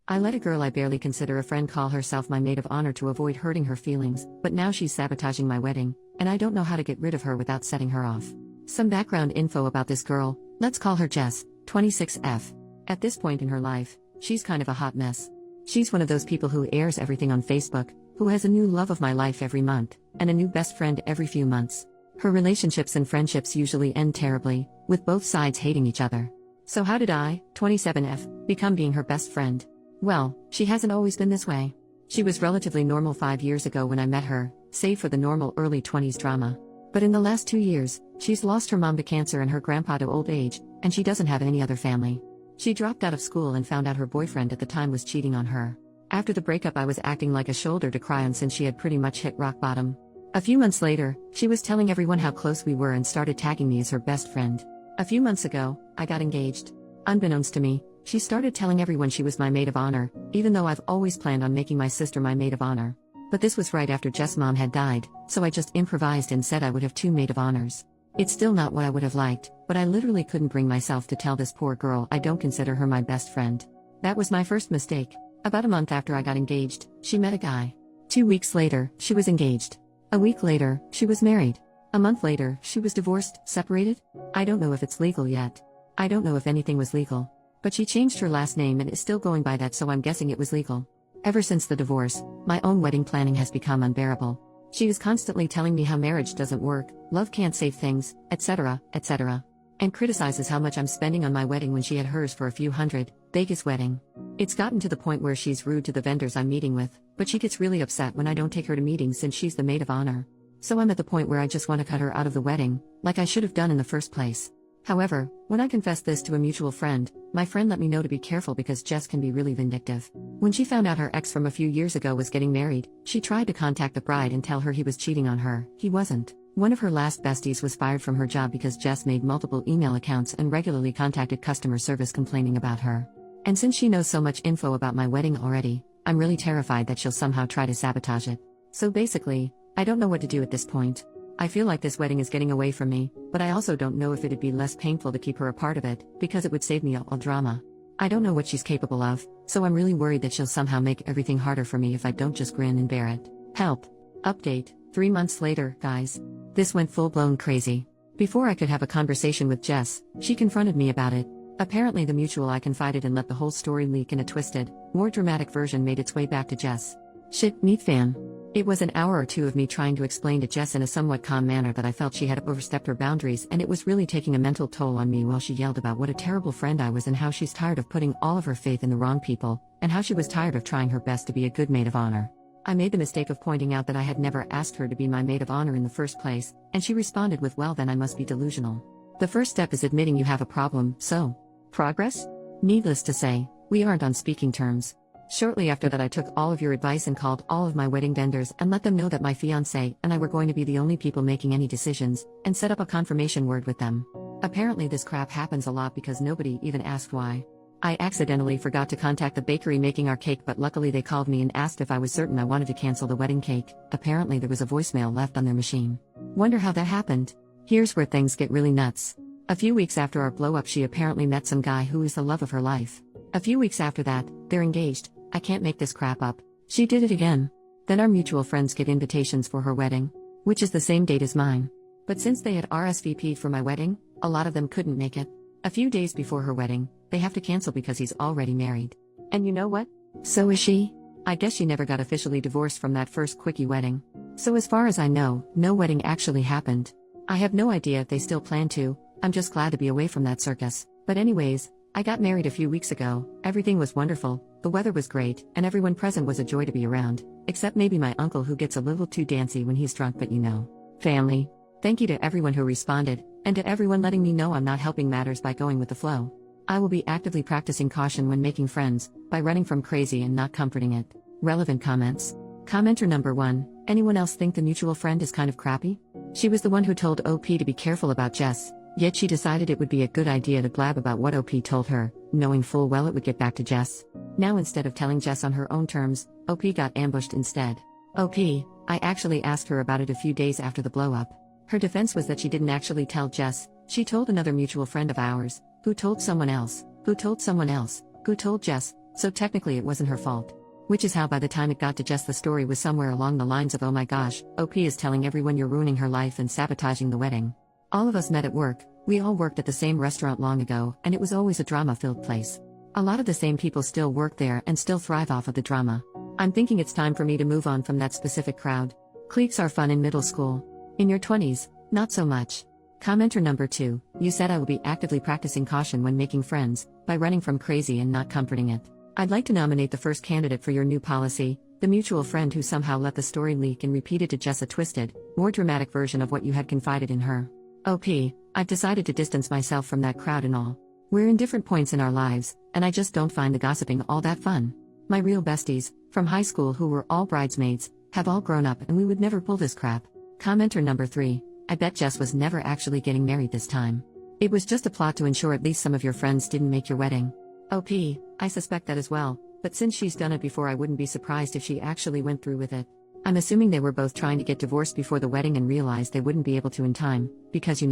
I let a girl I barely consider a friend call herself my maid of honor to avoid hurting her feelings, but now she's sabotaging my wedding, and I don't know how to get rid of her without setting her off. Some background info about this girl: let's call her Jess, 26F. At this point in her life, she's kind of a hot mess. She's one of those people who airs everything on Facebook, who has a new love of my life every month, and a new best friend every few months. Her relationships and friendships usually end terribly, with both sides hating each other. So how did I, 27F, become being her best friend? Well, she hasn't always been this way. She was relatively normal 5 years ago when I met her, save for the normal early 20s drama. But in the last 2 years, she's lost her mom to cancer and her grandpa to old age, and she doesn't have any other family. She dropped out of school and found out her boyfriend at the time was cheating on her. After the breakup, I was acting like a shoulder to cry on since she had pretty much hit rock bottom. A few months later, she was telling everyone how close we were and started tagging me as her best friend. A few months ago, I got engaged. Unbeknownst to me, she started telling everyone she was my maid of honor, even though I've always planned on making my sister my maid of honor. But this was right after Jess' mom had died, so I just improvised and said I would have 2 maid of honors. It's still not what I would have liked, but I literally couldn't bring myself to tell this poor girl I don't consider her my best friend. That was my first mistake. About a month after I got engaged, she met a guy. 2 weeks later, she was engaged. A week later, she was married. A month later, she was divorced, separated. I don't know if it's legal yet. I don't know if anything was legal. But she changed her last name and is still going by that, so I'm guessing it was legal. Ever since the divorce, my own wedding planning has become unbearable. She is constantly telling me how marriage doesn't work, love can't save things, etc., etc. And criticizes how much I'm spending on my wedding when she had hers for a few hundred. Vegas wedding. It's gotten to the point where she's rude to the vendors I'm meeting with, but she gets really upset when I don't take her to meetings since she's the maid of honor. So I'm at the point where I just want to cut her out of the wedding, like I should have done in the first place. However, when I confessed this to a mutual friend, my friend let me know to be careful because Jess can be really vindictive. When she found out her ex from a few years ago was getting married, she tried to contact the bride and tell her he was cheating on her. He wasn't. One of her last besties was fired from her job because Jess made multiple email accounts and regularly contacted customer service complaining about her. And since she knows so much info about my wedding already, I'm really terrified that she'll somehow try to sabotage it. So basically, I don't know what to do at this point. I feel like this wedding is getting away from me, but I also don't know if it'd be less painful to keep her a part of it, because it would save me all drama. I don't know what she's capable of, so I'm really worried that she'll somehow make everything harder for me if I don't just grin and bear it. Help. Update. 3 months later, guys. This went full-blown crazy. Before I could have a conversation with Jess, she confronted me about it. Apparently the mutual I confided in let the whole story leak, and a twisted, more dramatic version made its way back to Jess. Shit, meet fan. It was an hour or two of me trying to explain to Jess in a somewhat calm manner that I felt she had overstepped her boundaries, and it was really taking a mental toll on me while she yelled about what a terrible friend I was and how she's tired of putting all of her faith in the wrong people, and how she was tired of trying her best to be a good maid of honor. I made the mistake of pointing out that I had never asked her to be my maid of honor in the first place, and she responded with, well, then I must be delusional. The first step is admitting you have a problem, so. Progress? Needless to say, we aren't on speaking terms. Shortly after that, I took all of your advice and called all of my wedding vendors and let them know that my fiancé and I were going to be the only people making any decisions, and set up a confirmation word with them. Apparently this crap happens a lot because nobody even asked why. I accidentally forgot to contact the bakery making our cake, but luckily they called me and asked if I was certain I wanted to cancel the wedding cake. Apparently there was a voicemail left on their machine. Wonder how that happened. Here's where things get really nuts. A few weeks after our blow-up, she apparently met some guy who is the love of her life. A few weeks after that, they're engaged. I can't make this crap up. She did it again. Then our mutual friends get invitations for her wedding, which is the same date as mine. But since they had RSVP'd for my wedding, a lot of them couldn't make it. A few days before her wedding, they have to cancel because he's already married. And you know what? So is she. I guess she never got officially divorced from that first quickie wedding. So as far as I know, no wedding actually happened. I have no idea if they still plan to. I'm just glad to be away from that circus. But anyways, I got married a few weeks ago. Everything was wonderful, the weather was great, and everyone present was a joy to be around, except maybe my uncle who gets a little too dancy when he's drunk, but you know. Family. Thank you to everyone who responded, and to everyone letting me know I'm not helping matters by going with the flow. I will be actively practicing caution when making friends, by running from crazy and not comforting it. Relevant comments. Commenter number 1, anyone else think the mutual friend is kind of crappy? She was the one who told OP to be careful about Jess. Yet she decided it would be a good idea to blab about what OP told her, knowing full well it would get back to Jess. Now instead of telling Jess on her own terms, OP got ambushed instead. OP, I actually asked her about it a few days after the blow-up. Her defense was that she didn't actually tell Jess, she told another mutual friend of ours, who told someone else, who told someone else, who told Jess, so technically it wasn't her fault. Which is how by the time it got to Jess the story was somewhere along the lines of, oh my gosh, OP is telling everyone you're ruining her life and sabotaging the wedding. All of us met at work, we all worked at the same restaurant long ago, and it was always a drama-filled place. A lot of the same people still work there and still thrive off of the drama. I'm thinking it's time for me to move on from that specific crowd. Cliques are fun in middle school. In your 20s, not so much. Commenter number 2, you said I will be actively practicing caution when making friends, by running from crazy and not comforting it. I'd like to nominate the first candidate for your new policy, the mutual friend who somehow let the story leak and repeated to Jess a twisted, more dramatic version of what you had confided in her. OP, I've decided to distance myself from that crowd and all. We're in different points in our lives, and I just don't find the gossiping all that fun. My real besties, from high school who were all bridesmaids, have all grown up and we would never pull this crap. Commenter number 3, I bet Jess was never actually getting married this time. It was just a plot to ensure at least some of your friends didn't make your wedding. OP, I suspect that as well, but since she's done it before I wouldn't be surprised if she actually went through with it. I'm assuming they were both trying to get divorced before the wedding and realized they wouldn't be able to in time, because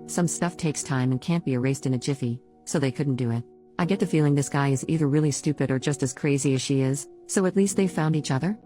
some stuff takes time and can't be erased in a jiffy, so they couldn't do it. I get the feeling this guy is either really stupid or just as crazy as she is, so at least they found each other?